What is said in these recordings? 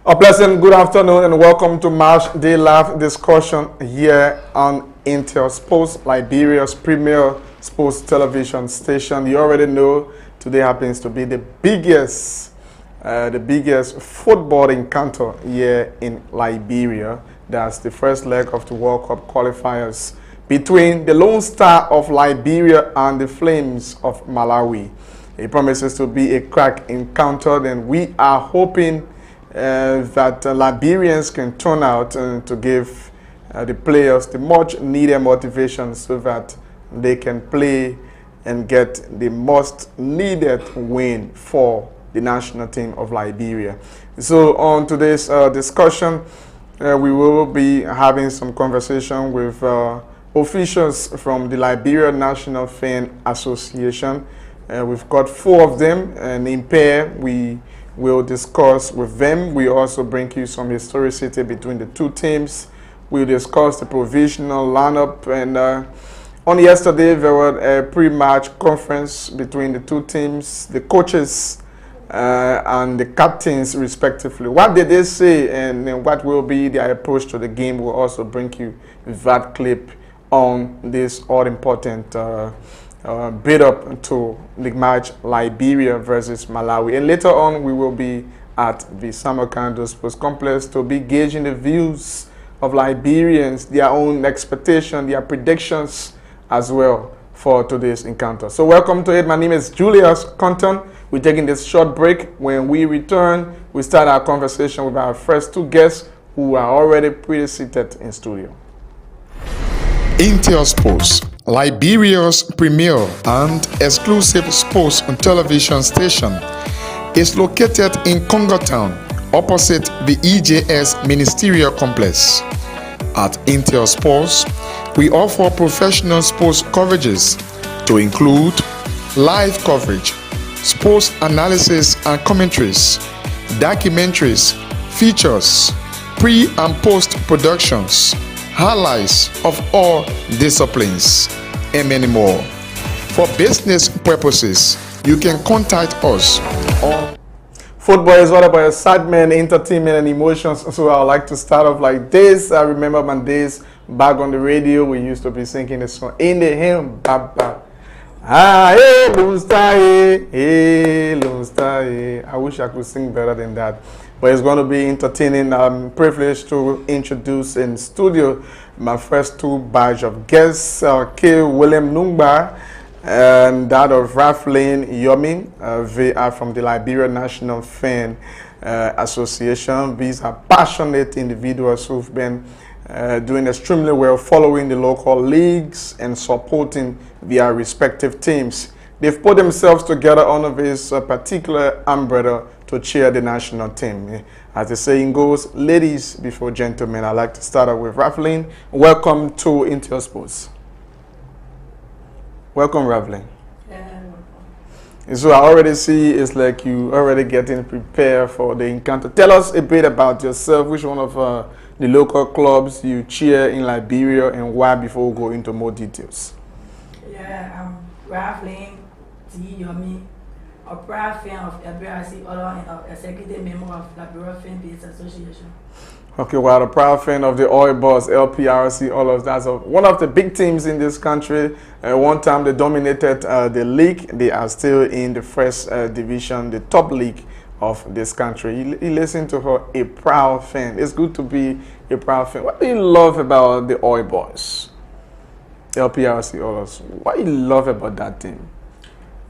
A pleasant good afternoon and welcome to Match Day Live discussion here on Intel Sports, Liberia's premier sports television station. You already know today happens to be the biggest football encounter here in Liberia. That's the first leg of the World Cup qualifiers between the Lone Star of Liberia and the Flames of Malawi. It promises to be a crack encounter, and we are hoping that Liberians can turn out to give the players the much needed motivation so that they can play and get the most needed win for the national team of Liberia. So on today's discussion, we will be having some conversation with officials from the Liberia National Fan Association. We've got 4 of them, and in pair we will discuss with them. We also bring you some historicity between the two teams. We'll discuss the provisional lineup, and on yesterday there was a pre-match conference between the two teams, the coaches and the captains respectively. What did they say, and what will be their approach to the game? We'll also bring you that clip on this all-important build up to the match Liberia versus Malawi. And later on, we will be at the Samarkand Sports Complex to be gauging the views of Liberians, their own expectation, their predictions as well for today's encounter. So welcome to it. My name is Julius Compton. We're taking this short break. When we return, we start our conversation with our first 2 guests who are already pre-seated in studio. Intel Sports, Liberia's premier and exclusive sports and television station, is located in Congo Town, opposite the EJS Ministerial Complex. At Intel Sports, we offer professional sports coverages to include live coverage, sports analysis and commentaries, documentaries, features, pre- and post-productions, highlights of all disciplines, and many more. For business purposes, you can contact us on Football is all about excitement, entertainment, and emotions. So I would like to start off like this. I remember my days back on the radio. We used to be singing the song in the hymn, Baba. Ah, hey, Lone Star, hey, Lone Star, hey. I wish I could sing better than that. But it's going to be entertaining. I'm privileged to introduce in studio my first two batch of guests, K. William Nungba and that of Raflin Yomin. They are from the Liberia National Fan Association. These are passionate individuals who've been doing extremely well, following the local leagues and supporting their respective teams. They've put themselves together under this particular umbrella to cheer the national team. As the saying goes, ladies before gentlemen. I'd like to start out with Raflin. Welcome to Into Your Sports. Welcome, Raflin. Yeah, And so I already see it's like you already getting prepared for the encounter. Tell us a bit about yourself. Which one of the local clubs you cheer in Liberia and why, before we go into more details? I'm Raflin Yomi, a proud fan of LBRC and a executive member of Liberia Fan Base Association. Okay, well, a proud fan of the Oil Boss, LPRC, all of that. So one of the big teams in this country. One time they dominated the league. They are still in the first division, the top league of this country. You listen to her, a proud fan. It's good to be a proud fan. What do you love about the Oil Boys? LPRC, all of us. What do you love about that team?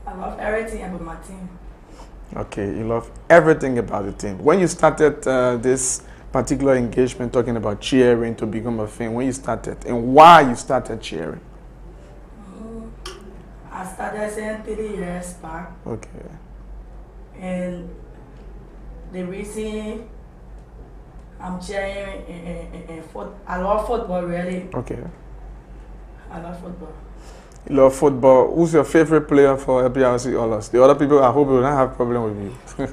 I love everything about my team. Okay, you love everything about the team. When you started this particular engagement, talking about cheering to become a fan, when you started and why you started cheering? I started saying 3 years back, Okay. and the reason I'm cheering in I love football, really. Okay. I love football. You love football. Who's your favorite player for LPRC Oilers? The other people, I hope, will not have problem with you.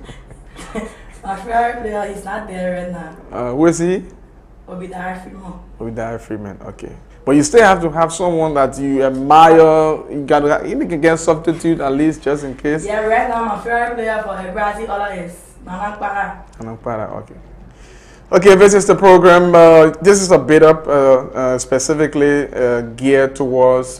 My favorite player is not there right now. Who is he? Obidaya Freeman. Obidaya Freeman. Okay. But you still have to have someone that you admire. You can get substitute at least just in case. Yeah, right now my favorite player for LBRC is Nana Para. Anapara, okay. Okay, this is the program. This is a bit up specifically geared towards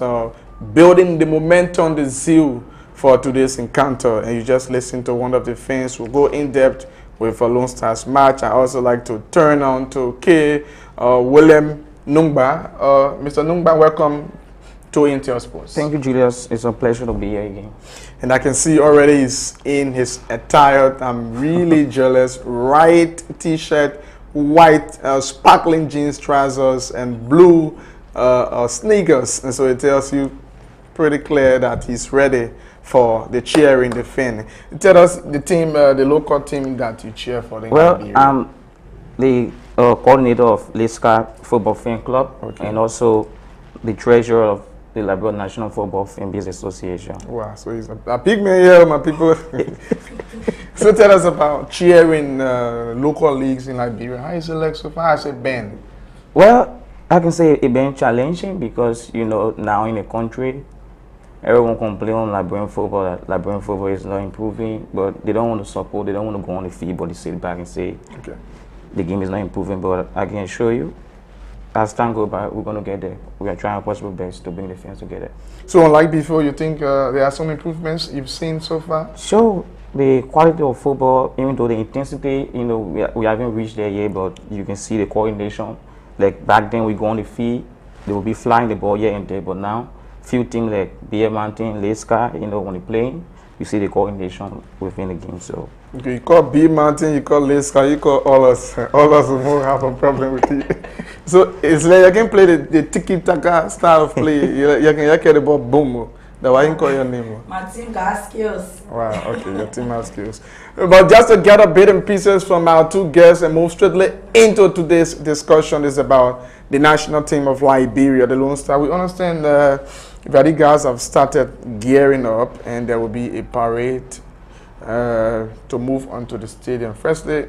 building the momentum, the zeal for today's encounter. And you just listen to one of the fans who go in depth with a Lone Stars match. I also like to turn on to K. William Nungba. Mr. Nungba, welcome to Into Your Sports. Thank you, Julius. It's a pleasure to be here again. And I can see already he's in his attire. I'm really jealous. White t-shirt, white sparkling jeans, trousers, and blue sneakers. And so it tells you pretty clear that he's ready for the cheering, the fan. Tell us the team, the local team that you cheer for. Well, I'm the coordinator of Leska Football Fan Club, okay, and also the treasurer of the Liberia National Football Fan Base Association. Wow, so he's a big man here, my people. So tell us about cheering local leagues in Liberia. How is it like so far? Has it been? Well, I can say it's been challenging because, you know, now in the country, everyone complains on Liberian football that Liberian football is not improving, but they don't want to support, they don't want to go on the field, but they sit back and say, okay, the game is not improving. But I can assure you, as time goes by, we're going to get there. We are trying our possible best to bring the fans together. So unlike before, you think there are some improvements you've seen so far? So the quality of football, even though the intensity, you know, we haven't reached there yet, but you can see the coordination. Like back then, we go on the field, they will be flying the ball here and there, but now, few teams like Beer Mountain, Leska, you know, when they're playing, you see the coordination within the game. So okay, you call B Mountain, you call Leska, you call all us will have a problem with you. So it's like you can play the tiki-taka style of play. you can get the ball boom. That's why you call your name. My team got skills. Wow, okay, your team has skills. But just to get a bit in pieces from our two guests and move straightly into today's discussion is about the national team of Liberia, the Lone Star. We understand the guys have started gearing up and there will be a parade to move onto the stadium. Firstly,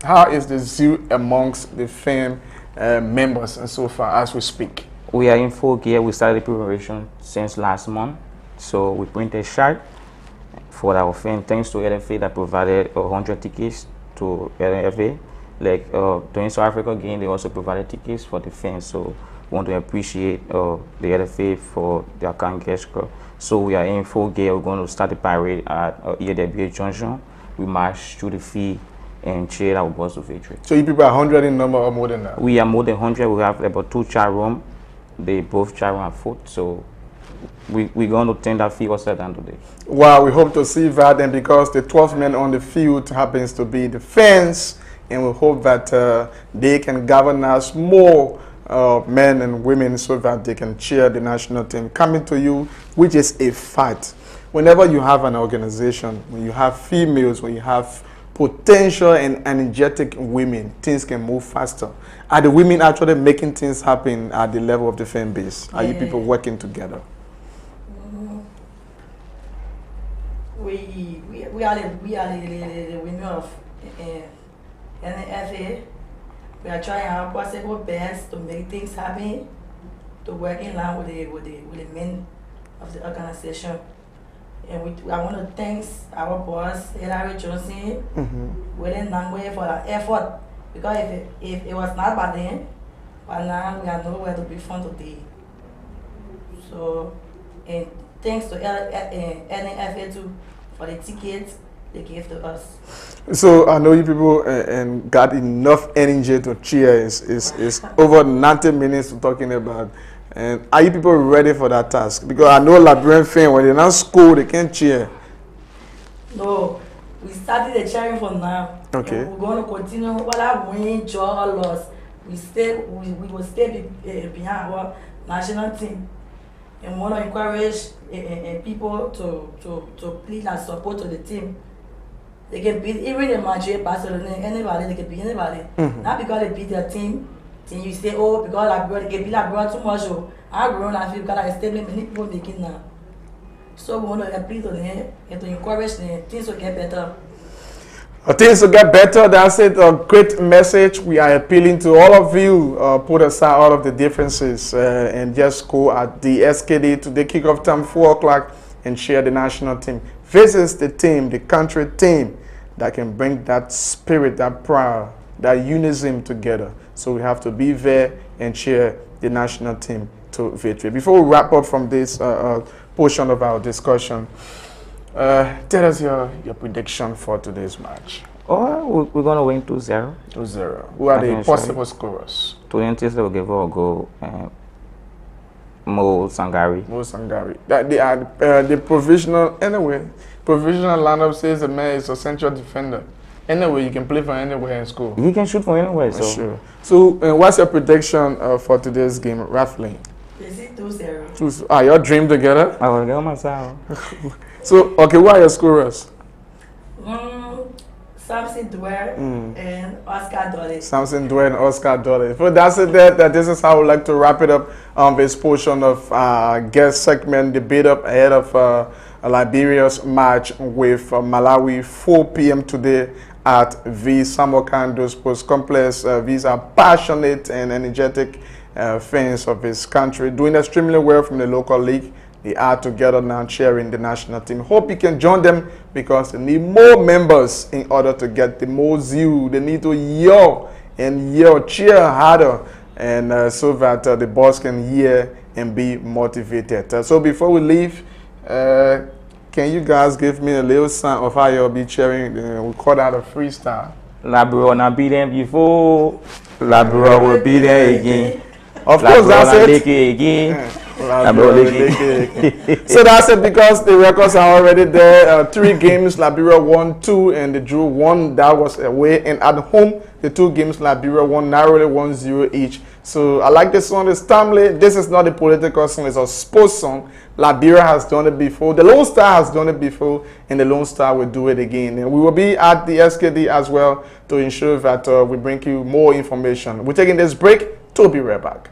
how is the zeal amongst the fan members and so far as we speak? we are in full gear. We started the preparation since last month. So we printed shirt for our fan. Thanks to LFA that provided 100 tickets to LFA. Like during South Africa game, they also provided tickets for the fans. So we want to appreciate the LFA for their kind gesture. So we are in full gear. We're going to start the parade at EWA Junction. We march through the field and cheer our boys to victory. So you people are 100 in number or more than that? We are more than 100. We have about 2 chat rooms. They both chat room and foot. So we're going to turn that field upside down today. Well, we hope to see that, and because the 12th man on the field happens to be the fans, and we hope that they can govern us more men and women so that they can cheer the national team. Coming to you, which is a fact. Whenever you have an organization, when you have females, when you have potential and energetic women, things can move faster. Are the women actually making things happen at the level of the fan base? Are you people working together? We are the women of NFA. We are trying our possible best to make things happen, to work in line with the men of the organization. And I want to thank our boss, Hilary Johnson, William Nangwe for the effort. Because if it was not by then, by now we are nowhere to be found today. So, and thanks to NFA too for the tickets they gave to us. So I know you people and got enough energy to cheer. Is over 90 minutes to talking about. And are you people ready for that task? Because I know Liberian fans, when they're not school, they can't cheer. No, we started the cheering for now. Okay. And we're going to continue. Whether win, draw, or loss, we will stay behind our national team. And we want to encourage people to please and support to the team. They can beat even the Madrid, Barcelona, anybody. They can beat anybody. Not because they beat their team. Then you say, oh, because they can beat Liberia too much. I grown and feel because I statement many people making now. So we want to appeal to them and to encourage them. Things will get better. Things will get better. That's it. A great message. We are appealing to all of you. Put aside all of the differences and just go at the SKD to the kickoff time 4 o'clock and share the national team. This is the team, the country team that can bring that spirit, that pride, that unison together. So we have to be there and cheer the national team to victory. Before we wrap up from this portion of our discussion, tell us your prediction for today's match. Oh, we're going to win 2-0. 2-0. Who are the possible scorers? Tunis will give a goal. Mo Sangari. Mo Sangari. They are the provisional, anyway. Provisional lineup says the man is a central defender. Anyway, you can play from anywhere in school. You can shoot from anywhere. So, sure. So what's your prediction for today's game, roughly? Is it 2-0? Ah, your dream together? I will go myself. So, okay, who are your scorers? Samson Dwyer and Oscar Dolly. Samson Dwyer and Oscar Dolly. So that's it there. That this is how we like to wrap it up on this portion of guest segment, debate up ahead of Liberia's match with Malawi, 4 p.m. today at the Samokandu Sports Complex. These are passionate and energetic fans of this country, doing extremely well from the local league. They are together now cheering the national team. Hope you can join them because they need more members in order to get the more zeal. They need to yell and yell, cheer harder, and so that the boss can hear and be motivated. So before we leave, can you guys give me a little sign of how you'll be cheering? We call that a freestyle. Liberia not beat them before. Liberia will beat them again. Of course, that's it. Again. So that's it, because the records are already there. 3 games, Liberia won 2 and they drew 1. That was away, and at home the 2 games Liberia won narrowly 1-0 each. So I like this song. It's timely. This is not a political song, it's a sports song. Liberia has done it before, the Lone Star has done it before, and the Lone Star will do it again. And we will be at the SKD as well to ensure that we bring you more information. We're taking this break to be right back.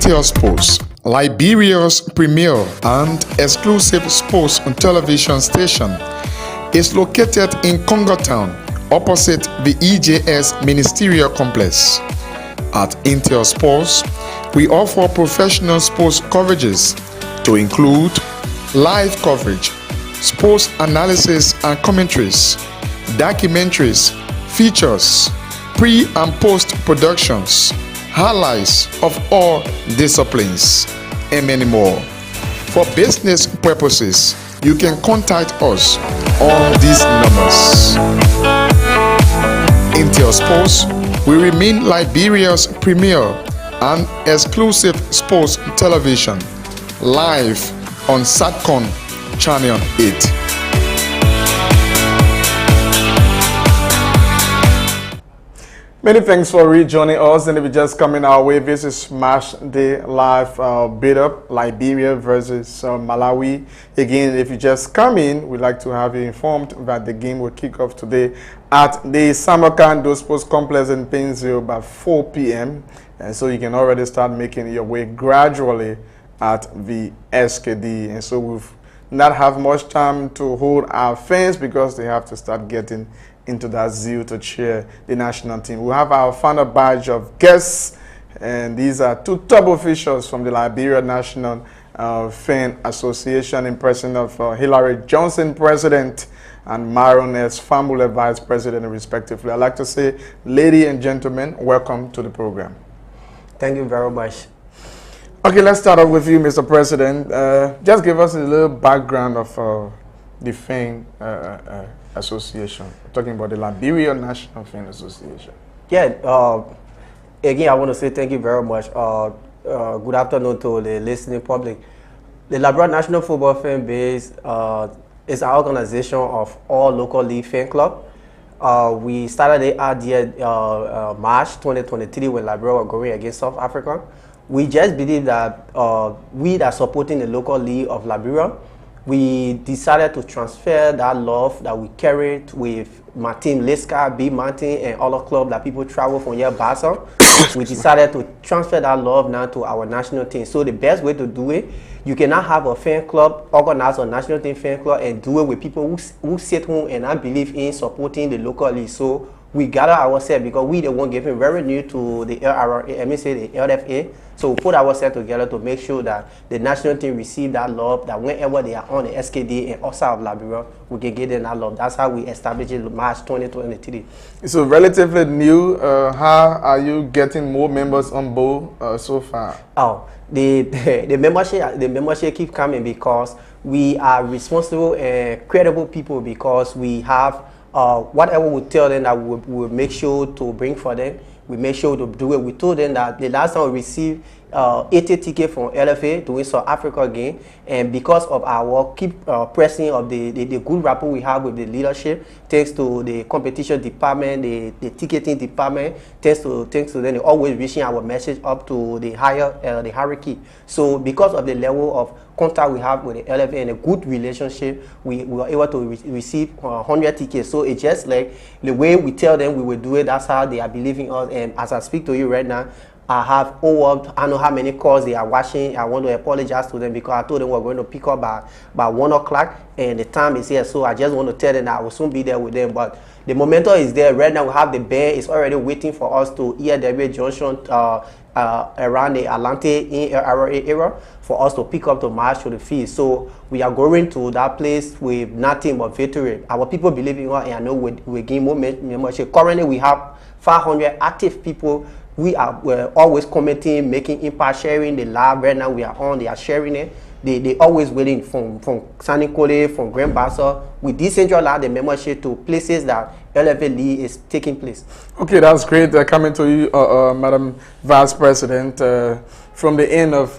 Intel Sports, Liberia's premier and exclusive sports and television station, is located in Congo Town, opposite the EJS Ministerial Complex. At Intel Sports, we offer professional sports coverages to include live coverage, sports analysis and commentaries, documentaries, features, pre and post productions, highlights of all disciplines, and many more. For business purposes, you can contact us on these numbers. Intel Sports will remain Liberia's premier and exclusive sports television, live on Satcon Channel 8. Many thanks for rejoining us, and if you're just coming our way, this is Match Day Live bid-up, Liberia versus Malawi. Again, if you just come in, we'd like to have you informed that the game will kick off today at the Samarkand Sports Complex in Painesville by 4 p.m. And so you can already start making your way gradually at the SKD. And so we've not have much time to hold our fans because they have to start getting into that zeal to cheer the national team. We have our final batch of guests, and these are two top officials from the Liberia National Fan Association in person of Hilary Johnson, President, and Myron S. Fambule, Vice President, respectively. I'd like to say, ladies and gentlemen, welcome to the program. Thank you very much. Okay, let's start off with you, Mr. President. Just give us a little background of the Fan Association. We're talking about the Liberia National Fan Association. Yeah, again, I want to say thank you very much. Good afternoon to the listening public. The Liberia National Football Fan Base is an organization of all local league fan club. We started it at the March 2023 when Liberia were going against South Africa. We just believe that we that are supporting the local league of Liberia, we decided to transfer that love that we carried with my team, Liska, B Mountain, and other clubs that people travel from here, Basel. We decided to transfer that love now to our national team. So the best way to do it, you cannot have a fan club, organize a national team fan club, and do it with people who sit home and not believe in supporting the local league. So we gather ourselves because we the one giving very new to the LFA. So we put ourselves together to make sure that the national team receive that love, that whenever they are on the SKD and outside of Liberia, we can get them that love. That's how we established it March 2023. So relatively new. How are you getting more members on board so far? Oh, the membership keep coming because we are responsible and credible people, because we have whatever we tell them that we will make sure to bring for them. We make sure to do it. We told them that the last time we received 80 tickets from LFA to win South Africa game, and because of our keep pressing of the good rapport we have with the leadership, thanks to the competition department, the ticketing department, thanks to them, they always reaching our message up to the higher the hierarchy. So because of the level of contact we have with the LFA and a good relationship, we were able to receive 100 tickets. So it's just like the way we tell them we will do it, that's how they are believing us. And as I speak to you right now, I have over, I know how many calls they are watching. I want to apologize to them because I told them we were going to pick up by 1 o'clock and the time is here. So I just want to tell them that I will soon be there with them. But the momentum is there. Right now we have the band. It's already waiting for us to ERW Junction around the Atlante area for us to pick up to march to the field. So we are going to that place with nothing but victory. Our people believe in us, and I know we gain more membership. Currently we have 500 active people. We're always commenting, making impact, sharing the lab. Right now we are on, they are sharing it. They always waiting from San Nicole, from Grand Bassa. We decentralize the membership to places that LFA League is taking place. Okay, that's great. Coming to you, Madam Vice President, from the end of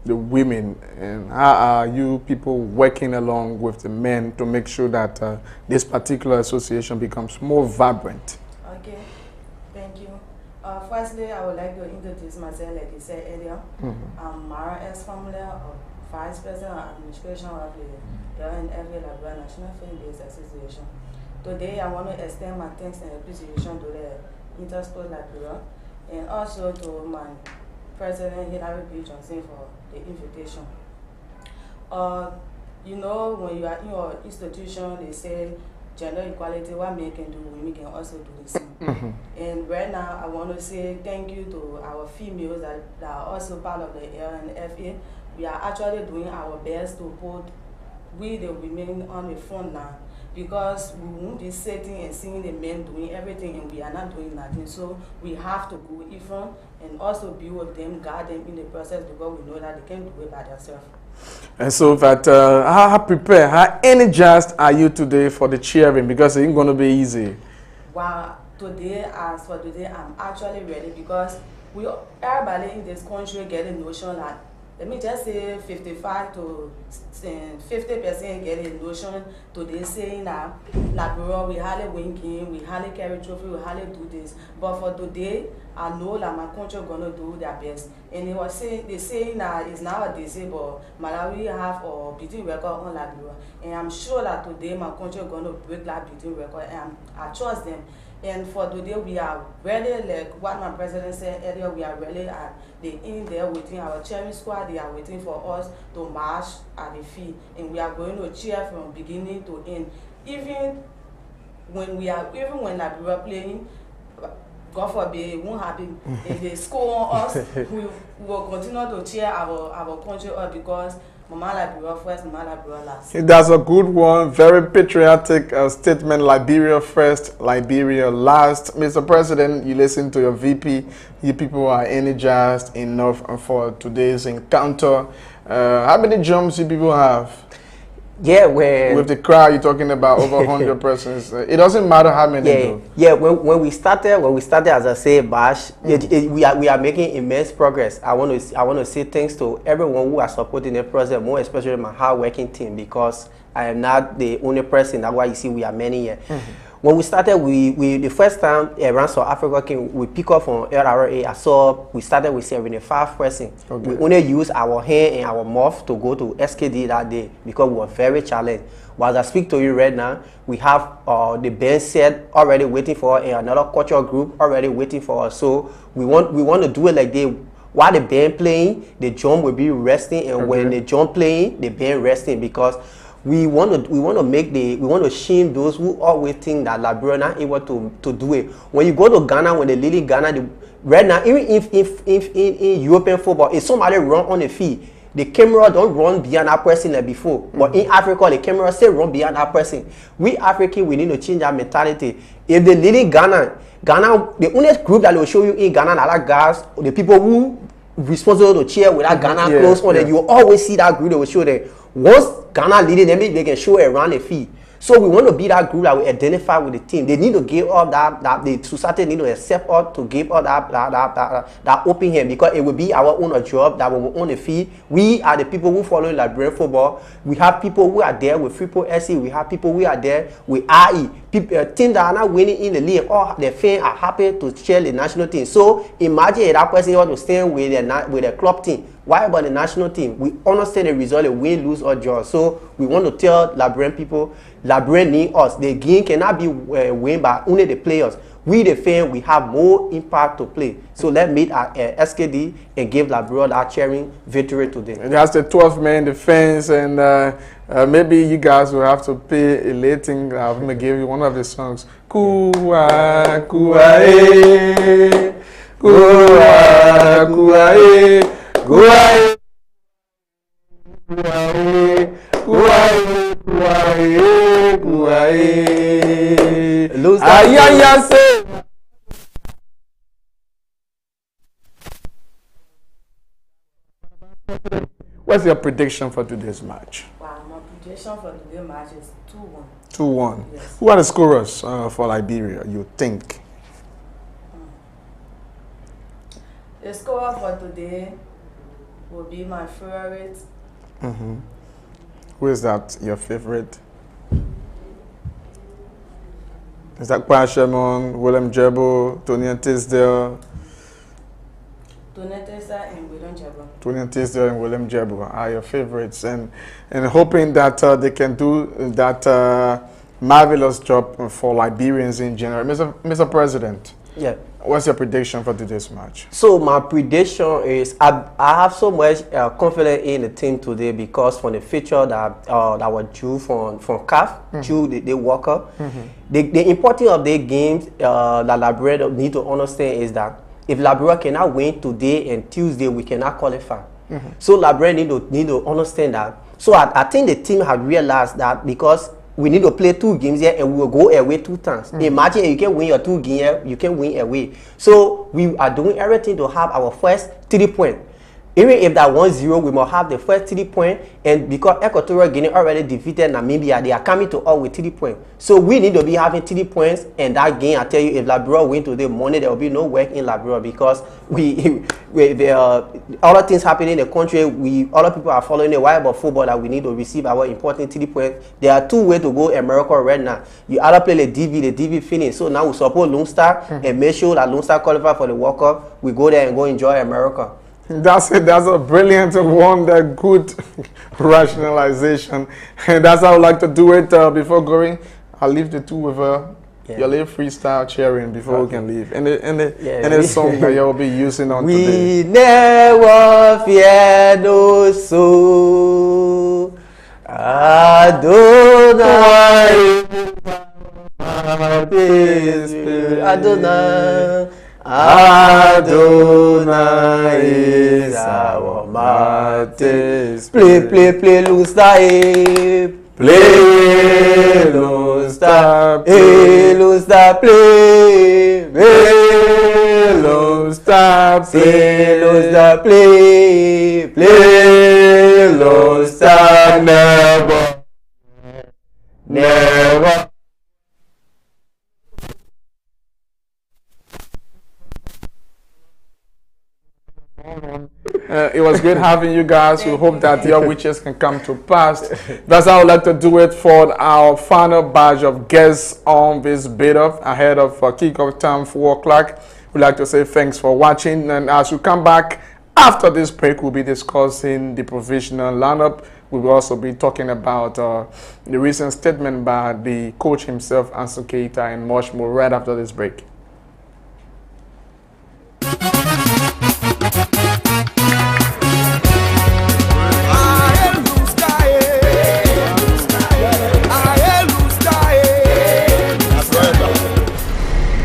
the women, and how are you people working along with the men to make sure that this particular association becomes more vibrant? Okay, thank you. Firstly, I would like to introduce myself, like you said earlier. I'm Mara S. Famula, Vice President of Administration of the LNFA Liberia National Fan Base Association. Today, I want to extend my thanks and appreciation to the Intersport Liberia and also to my President Hillary B. Johnson for the invitation. You know, when you are in your institution, they say gender equality, what men can do, women can also do the same. And right now, I want to say thank you to our females that are also part of the LNFA. We are actually doing our best to put we the women on the front line, because we won't be sitting and seeing the men doing everything and we are not doing nothing. So we have to go in front and also be with them, guide them in the process, because we know that they can't do it by themselves. And so that, how prepared, how energized are you today for the cheering? Because it ain't going to be easy. Wow, today, as for today, I'm actually ready, because everybody in this country get a notion that, let me just say 55 to 50% get a notion today saying that Liberia, we hardly win game, we hardly carry trophy, we hardly do this. But for today, I know that my country gonna do their best. And they saying that it's nowadays, but Malawi have a beating record on Liberia. And I'm sure that today my country gonna break that beating record, and I trust them. And for today, we are really, like what my president said earlier, we are really at the end there waiting. Our cheering squad, they are waiting for us to march at the field. And we are going to cheer from beginning to end. Even when Liberia playing, God forbid, it won't happen. If they score on us, we will continue to cheer our country up, because Mama Liberia first, Mama Liberia last. That's a good one. Very patriotic statement. Liberia first, Liberia last. Mr. President, you listen to your VP. You people are energized enough for today's encounter. How many jumps you people have? Yeah, with the crowd, you're talking about over 100 persons. It doesn't matter how many. Yeah. When we started, as I say, Bash, we are making immense progress. I want to say thanks to everyone who are supporting the process, more especially my hard-working team, because I am not the only person. That's why you see we are many here. When we started, we the first time around South Africa came, we pick up from LRA. I saw we started with 75 persons. Okay. We only used our hand and our mouth to go to SKD that day because we were very challenged. But as I speak to you right now, we have the band set already waiting for us, and another cultural group already waiting for us. So we want to do it like they. While the band playing, the drum will be resting, and when the drum playing, the band resting, because we want to shame those who always think that Liberia not able to do it. When you go to Ghana, when they lead Ghana, right now, even if in European football, if somebody run on the field, the camera don't run beyond that person like before. But in Africa, the camera still run beyond that person. We African, we need to change our mentality. If they lead Ghana, the only group that will show you in Ghana are guys, the people who responsible to cheer with that Ghana clothes on, and you will always see that group that will show them. Once Ghana leading them, they can show it around the field. So we want to be that group that will identify with the team. They need to give up that the society need to accept us to give up that open hand, because it will be our own job that we will own the field. We are the people who follow Liberian football. We have people who are there with Freeport SC. We have people who are there with IE. Teams that are not winning in the league, all the fans are happy to cheer the national team. So imagine if that person want to stand with their club team. Why about the national team? We understand the result, a win, lose, or draw. So we want to tell Liberian people, Liberian need us. The game cannot be won by only the players. We the fans, we have more impact to play. So let's meet at SKD and give Liberia that cheering victory today. And that's the 12th man defense, and maybe you guys will have to pay a late thing. I'm gonna give you one of the songs. Kua kua eh, kua kua eh, kua eh, kua eh, kua eh, kua eh. Lose that. What's your prediction for today's match? Wow, my prediction for today's match is 2-1. 2-1. Yes. Who are the scorers for Liberia, you think? The scorer for today will be my favorite. Who is that, your favorite? Is that Kwashemon, William Jebo, Tony Tisdale? Tony Tisdale and William Jebo. Tony Tisdale and William Jebo are your favorites, and hoping that they can do that marvelous job for Liberians in general. Mr. President, Yeah. What's your prediction for today's match? So my prediction is I have so much confidence in the team today because from the feature that that was due from CAF, due the World Cup. The importance of the games that Liberia need to understand is that if Liberia cannot win today and Tuesday, we cannot qualify. So Liberia need to understand that. So I think the team had realized that because we need to play 2 games here and we will go away 2 times. Imagine if you can win your 2 games here, you can win away. So we are doing everything to have our first 3 points. Even if that 1-0, we must have the first 3 points. And because Equatorial Guinea already defeated Namibia, they are coming to us with 3 points. So we need to be having 3 points. And that game, I tell you, if Liberia win today morning, there will be no work in Liberia because there are other things happening in the country. Other people are following the why about football that we need to receive our important 3 points. There are 2 ways to go America right now. You either play the DV finish. So now we support Lone Star and make sure that Lone Star qualify for the World Cup. We go there and go enjoy America. That's it. That's a brilliant one. That good rationalization, and that's how I would like to do it. Before going, I'll leave the 2 with your little freestyle cheering before we can leave. Any song that you'll be using on today. We never fear no soul. Adonai, Adonai. Adonai is our majesty. Play, Lone Star, play, Lone Star, Lone Star, play, Lone Star, play, Lone Star, play, Lone Star, never. It was great having you guys. We hope that your wishes can come to pass. That's how I would like to do it for our final batch of guests on this beta ahead of kickoff time 4 o'clock. We'd like to say thanks for watching, and as we come back after this break, we'll be discussing the provisional lineup. We will also be talking about the recent statement by the coach himself, Ansu Keita, and much more right after this break.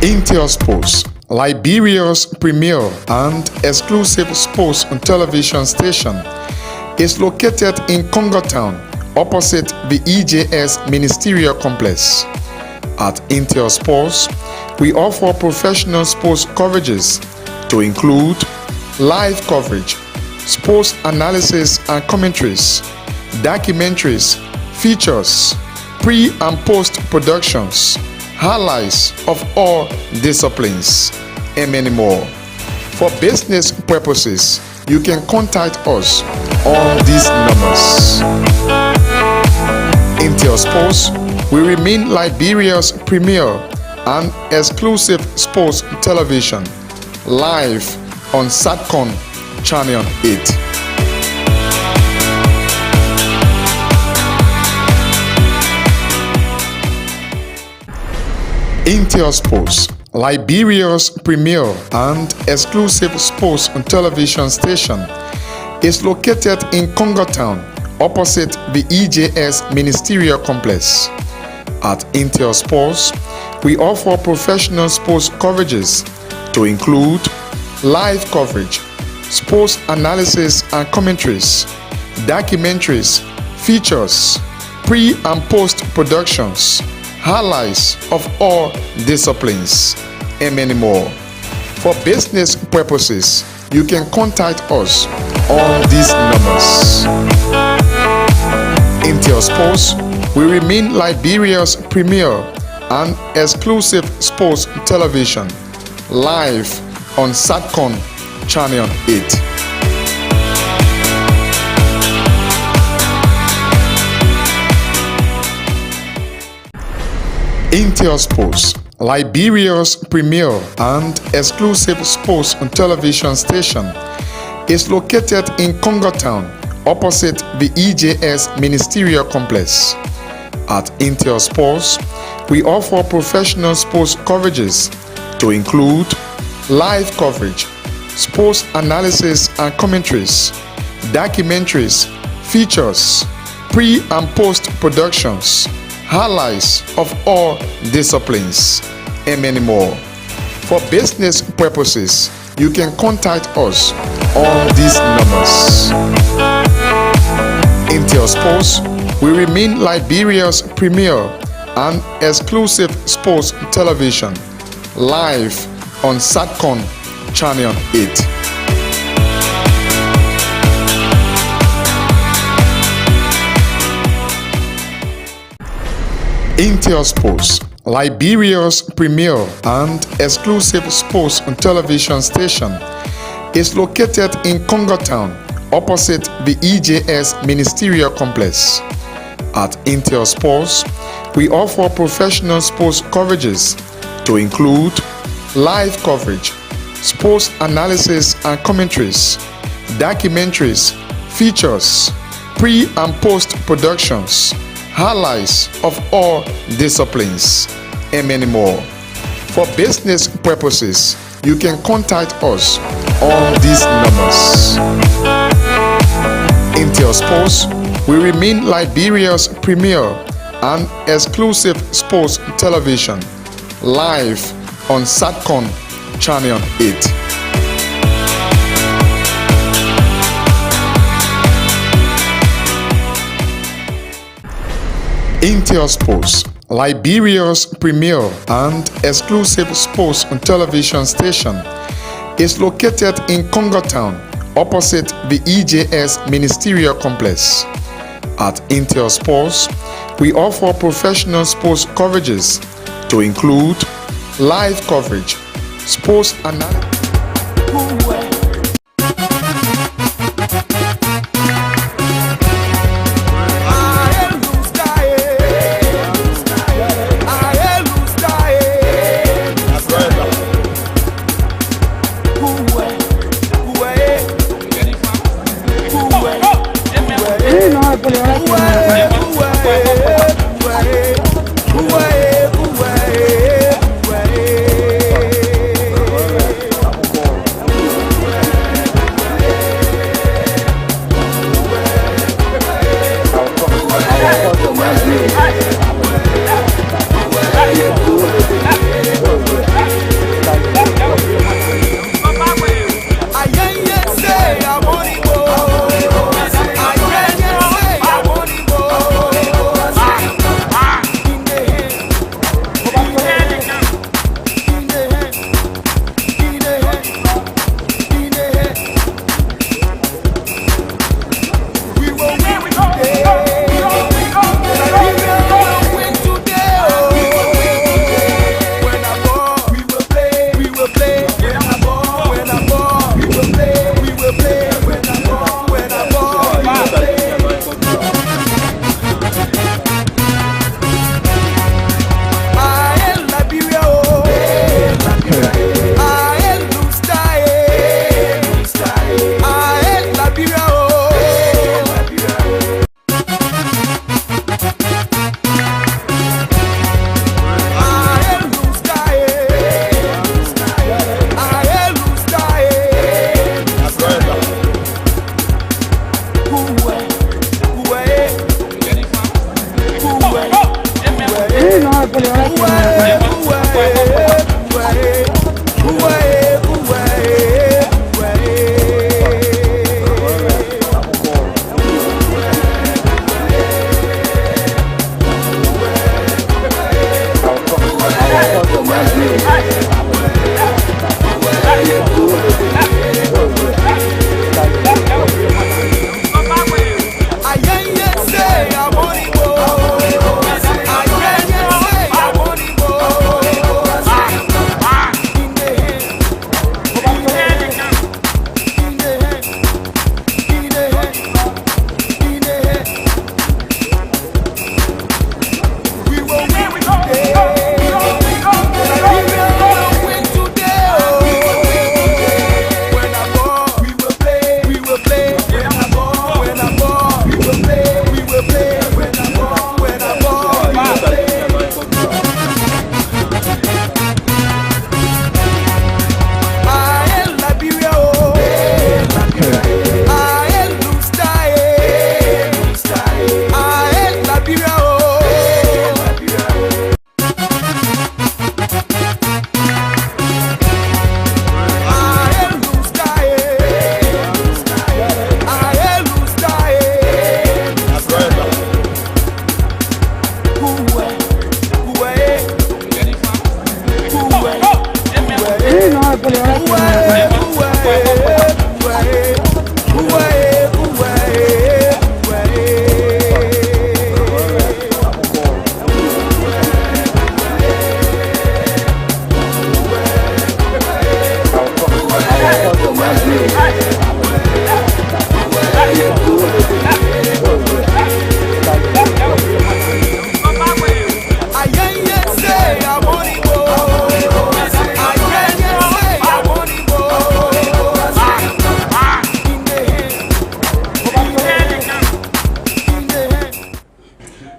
Intel Sports, Liberia's premier and exclusive sports and television station, is located in Congo Town, opposite the EJS Ministerial Complex. At Intel Sports, we offer professional sports coverages to include live coverage, sports analysis and commentaries, documentaries, features, pre- and post-productions, highlights of all disciplines, and many more. For business purposes, you can contact us on these numbers. Intel Sports will remain Liberia's premier and exclusive sports television, live on SATCON Channel 8. Intel Sports, Liberia's premier and exclusive sports and television station, is located in Congo Town, opposite the EJS Ministerial Complex. At Intel Sports, we offer professional sports coverages to include live coverage, sports analysis and commentaries, documentaries, features, pre- and post-productions, highlights of all disciplines, and many more. For business purposes, you can contact us on these numbers. Intel Sports will remain Liberia's premier and exclusive sports television, live on SATCON Channel 8. Intel Sports, Liberia's premier and exclusive sports and television station, is located in Congo Town, opposite the EJS Ministerial Complex. At Intel Sports, we offer professional sports coverages to include live coverage, sports analysis and commentaries, documentaries, features, pre and post productions, highlights of all disciplines, and many more. For business purposes, you can contact us on these numbers. Intel Sports will remain Liberia's premier and exclusive sports television, live on SATCON Channel 8. Intel Sports, Liberia's premier and exclusive sports television station, is located in Congo Town, opposite the EJS Ministerial Complex. At Intel Sports, we offer professional sports coverages to include live coverage, sports analysis and commentaries, documentaries, features, pre and post productions, highlights of all disciplines, and many more. For business purposes, you can contact us on these numbers. Intel Sports will remain Liberia's premier and exclusive sports television, live on SATCON Channel 8. Intel Sports, Liberia's premier and exclusive sports television station, is located in Congo Town, opposite the EJS Ministerial Complex. At Intel Sports, we offer professional sports coverages to include live coverage, sports analysis.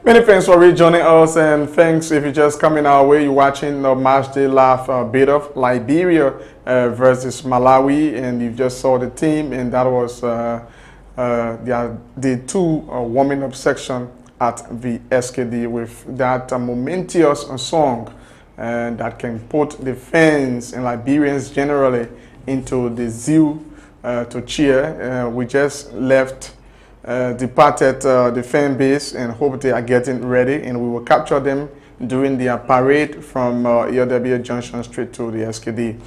Many thanks for rejoining us, and thanks if you're just coming our way. You're watching the Match Day Live bit of Liberia versus Malawi, and you just saw the team, and that was the two warming up section at the SKD with that momentous song that can put the fans and Liberians generally into the zeal to cheer. We just left. Departed the fan base and hope they are getting ready, and we will capture them during their parade from ELW Junction straight to the SKD.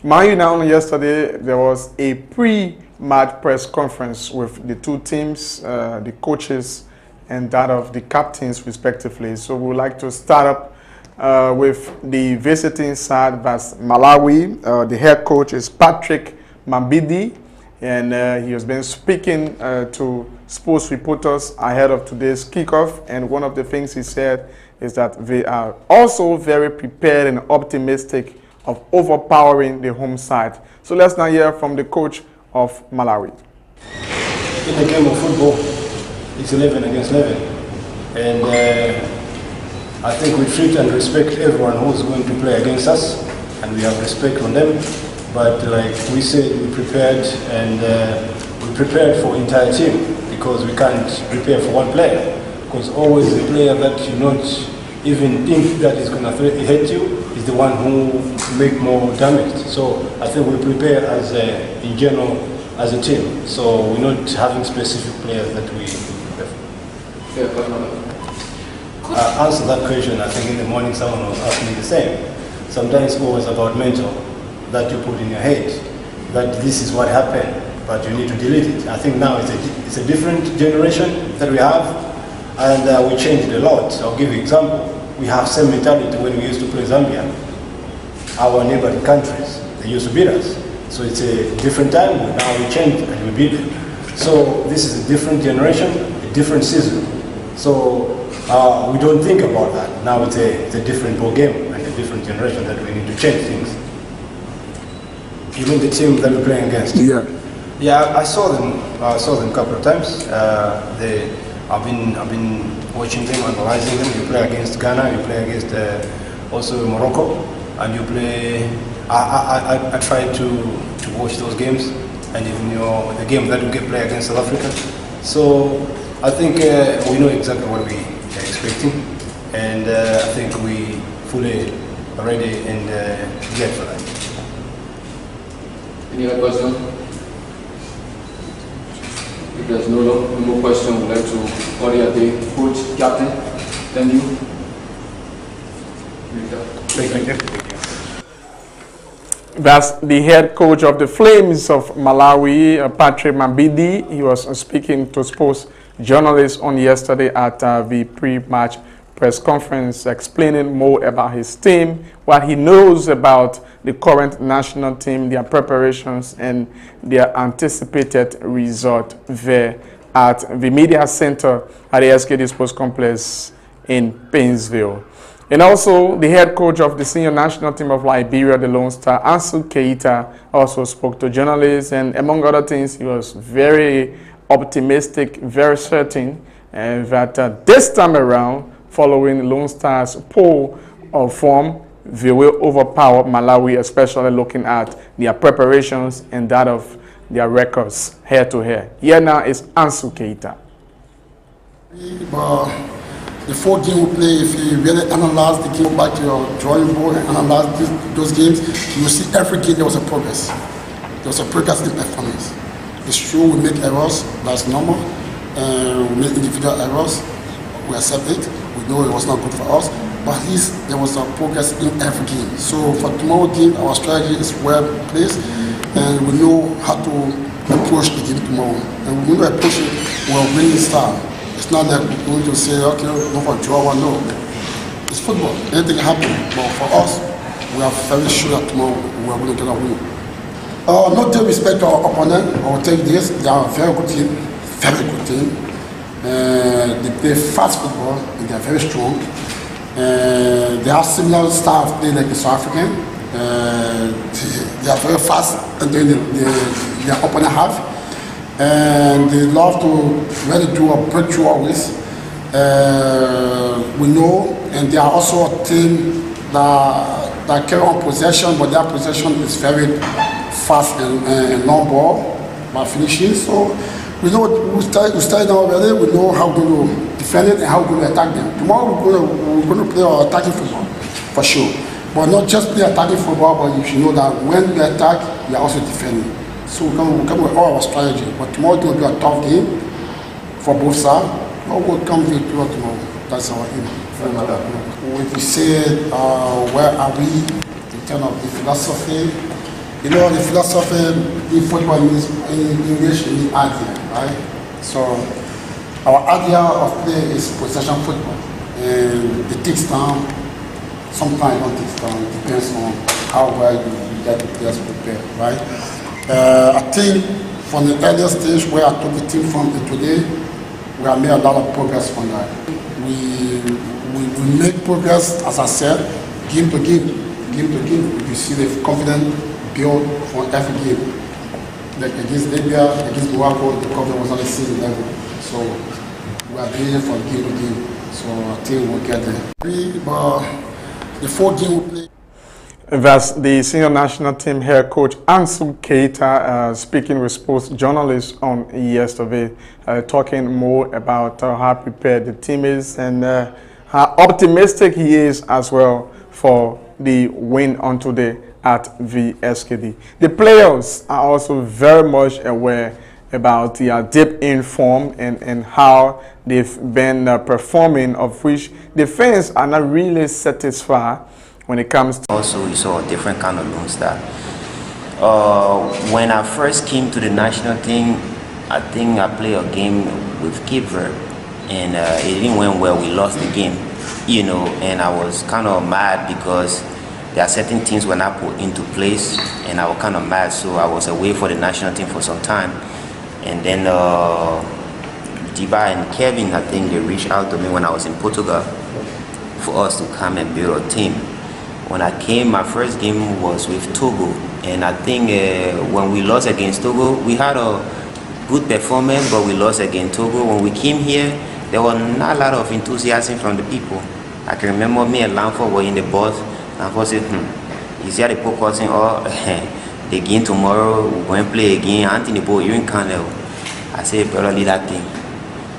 Mind you, now yesterday there was a pre-match press conference with the two teams, the coaches and that of the captains respectively. So we would like to start up with the visiting side versus Malawi. The head coach is Patrick Mambidi, and he has been speaking to sports reporters ahead of today's kickoff, and one of the things he said is that they are also very prepared and optimistic of overpowering the home side. So let's now hear from the coach of Malawi. In the game of football, it's 11 against 11, and I think we treat and respect everyone who's going to play against us, and we have respect on them. But like we said, we prepared, and we prepared for entire team, because we can't prepare for one player. Because always the player that you not even think that is going to hurt you is the one who make more damage. So I think we prepare as in general as a team. So we're not having specific players that we prepare for. Answer that question. I think in the morning someone was asking me the same. Sometimes it's always about mental, that you put in your head, that this is what happened, but you need to delete it. I think now it's a different generation that we have, and we changed a lot. I'll give you an example. We have same mentality when we used to play Zambia. Our neighboring countries, they used to beat us. So it's a different time, now we changed and we beat them. So this is a different generation, a different season. So we don't think about that. Now it's a different ball game and a different generation that we need to change things. Even the team that we're playing against. Yeah, I saw them a couple of times. I've been watching them, analyzing them. You play against Ghana, you play against also Morocco, and you play. I try to watch those games, and even the game that we get play against South Africa. So I think we know exactly what we are expecting, and I think we fully ready and get for that. Any other question? If there's no more question, we'd like to call it a day. Coach, captain, thank you. Thank you. That's the head coach of the Flames of Malawi, Patrick Mambidi. He was speaking to sports journalists on yesterday at the pre-match press conference, explaining more about his team, what he knows about the current national team, their preparations, and their anticipated result there at the media center at the SKD Sports Complex in Painesville. And also, the head coach of the senior national team of Liberia, the Lone Star, Ansu Keita, also spoke to journalists, and among other things, he was very optimistic, very certain that this time around, following Lone Star's poor form, they will overpower Malawi, especially looking at their preparations and that of their records head-to-head. Here now is Ansu Keita. The 4 games we play, if you really analyze the game, back to your drawing board and analyze those games, you will see every game there was a progress. There was a progress in performance. It's true we make errors, that's normal. We make individual errors, we accept it. We know it was not good for us, but at least there was a progress in every game. So for tomorrow's game, our strategy is well placed, and we know how to approach the game tomorrow. And when we approach it, we're winning style. It's not like we're going to say, okay, go for a draw one. No, it's football. Anything can happen. But for us, we are very sure that tomorrow we are going to get a win. No disrespect to our opponent. I will tell you this: they are a very good team, very good team. They play fast football, and they are very strong. They have similar style of play like the South African. They are very fast, and then their opponent have. And they love to really do a breakthrough always. We know, and they are also a team that carry on possession, but their possession is very fast and long ball by finishing. So we know we started already. We know how we're going to defend it and how we're going to attack them. Tomorrow we're going to play our attacking football for sure, but not just play attacking football. But you should know that when we attack, we are also defending. So we're come with all our strategy. But tomorrow will be a tough game for both sides. We'll come victory tomorrow. That's our aim. If you say where are we in terms of the philosophy, you know, the philosophy in football means in English means idea, right? So our idea of play is possession football, and it takes time. Sometimes it don't take time. It depends on how well you get the players prepared, right? I think from the earlier stage where I took the team from today, we have made a lot of progress from that. We make progress, as I said, game to game. You see the confidence build for every game. Like against Liberia, against Malawi, the confidence was on the same level. So we are building from game to game. So I think we'll get there. The 4 games we play. That's the senior national team head coach Ansel Keita speaking with sports journalists on yesterday, talking more about how prepared the team is and how optimistic he is as well for the win on today at VSKD. The players are also very much aware about the deep in form and how they've been performing, of which the fans are not really satisfied when it comes to. Also, we saw a different kind of Lone Star. When I first came to the national team, I think I played a game with Cape Verde, and it didn't went well. We lost the game, you know, and I was kind of mad because there are certain things when I put into place, and I was kind of mad. So I was away for the national team for some time, and then Diba and Kevin, I think they reached out to me when I was in Portugal for us to come and build a team. When I came, my first game was with Togo, and I think when we lost against Togo, we had a good performance, but we lost against Togo. When we came here, there was not a lot of enthusiasm from the people. I can remember me and Lanford were in the bus. Lanford said, is here the focusing or the game tomorrow, we're going to play again, Anthony Bo, you're in Canada. I said, brother, leave that thing.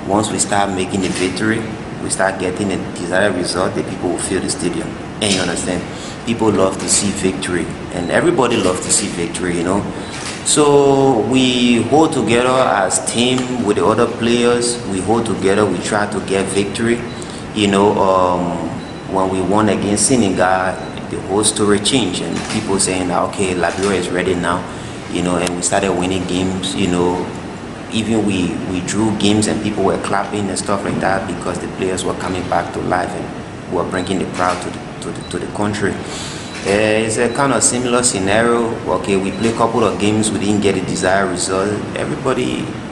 Once we start making the victory, we start getting the desired result, the people will fill the stadium. And you understand, people love to see victory, and everybody loves to see victory, you know. So we hold together as team with the other players. We hold together, we try to get victory. You know, when we won against Senegal, the whole story changed, and people saying, okay, Liberia is ready now, you know, and we started winning games, you know. Even we drew games and people were clapping and stuff like that because the players were coming back to life and were bringing the pride to the country. It's a kind of similar scenario. Okay, we play a couple of games, we didn't get the desired result.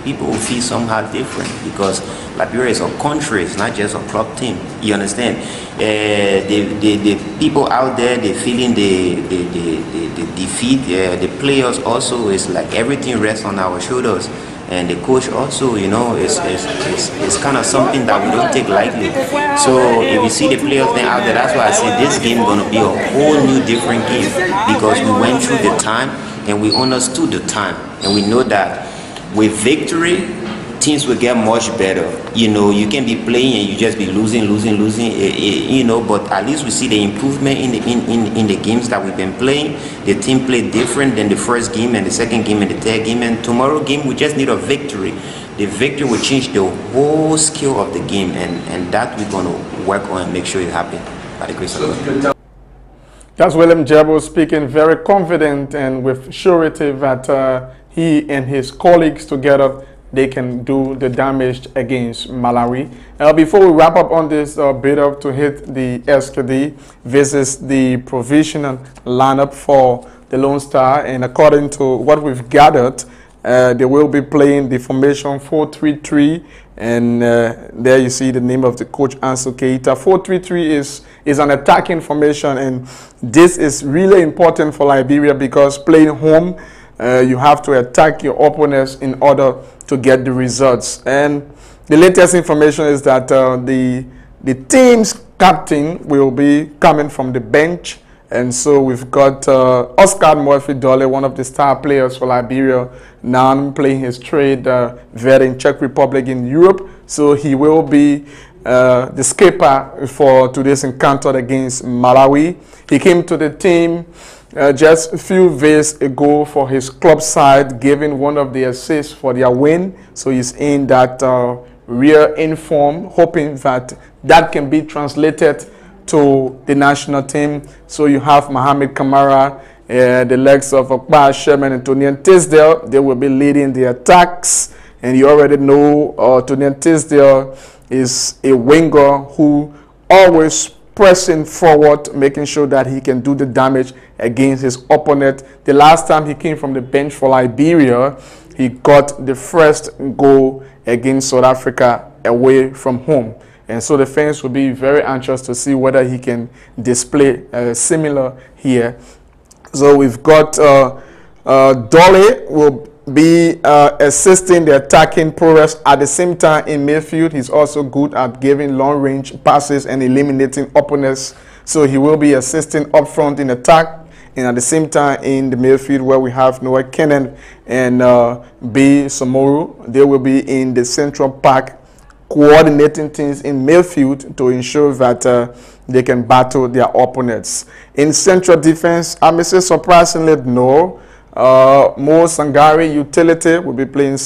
People will feel somehow different because Liberia is a country, it's not just a club team. You understand? The people out there, they feeling the defeat. The players also, is like everything rests on our shoulders. And the coach also, you know, it's kind of something that we don't take lightly. So if you see the players then out there, that's why I say this game is going to be a whole new different game because we went through the time and we understood the time. And we know that with victory, things will get much better. You know, you can be playing and you just be losing, you know, but at least we see the improvement in the games that we've been playing. The team played different than the first game and the second game and the third game, and tomorrow game we just need a victory. The victory will change the whole skill of the game, and that we're going to work on and make sure it happens by the grace of God. That's William Jebo speaking, very confident and with surety that he and his colleagues together, they can do the damage against Malawi. Before we wrap up on this bid-up to hit the SKD, this is the provisional lineup for the Lone Star, and according to what we've gathered, they will be playing the formation 4-3-3, and there you see the name of the coach, Ansel Keita. 4-3-3 is an attacking formation, and this is really important for Liberia because playing home, you have to attack your opponents in order to get the results. And the latest information is that the team's captain will be coming from the bench. And so we've got Oscar Murphy-Dole, one of the star players for Liberia, now playing his trade there in Czech Republic in Europe. So he will be the skipper for today's encounter against Malawi. He came to the team just a few days ago for his club side, giving one of the assists for their win. So he's in that real inform, hoping that that can be translated to the national team. So you have Mohamed Kamara, the legs of Okpa Sherman and Tonian Tisdale. They will be leading the attacks. And you already know Tonian Tisdale is a winger who always pressing forward, making sure that he can do the damage against his opponent. The last time he came from the bench for Liberia, he got the first goal against South Africa away from home. And so the fans will be very anxious to see whether he can display similar here. So we've got Dolly will be assisting the attacking progress at the same time in midfield. He's also good at giving long-range passes and eliminating opponents. So he will be assisting up front in attack, and at the same time in the midfield where we have Noah Kennan and B. Somoru. They will be in the central pack, coordinating things in midfield to ensure that they can battle their opponents. In central defense, I may say surprisingly no. Mo Sangari, utility, will be playing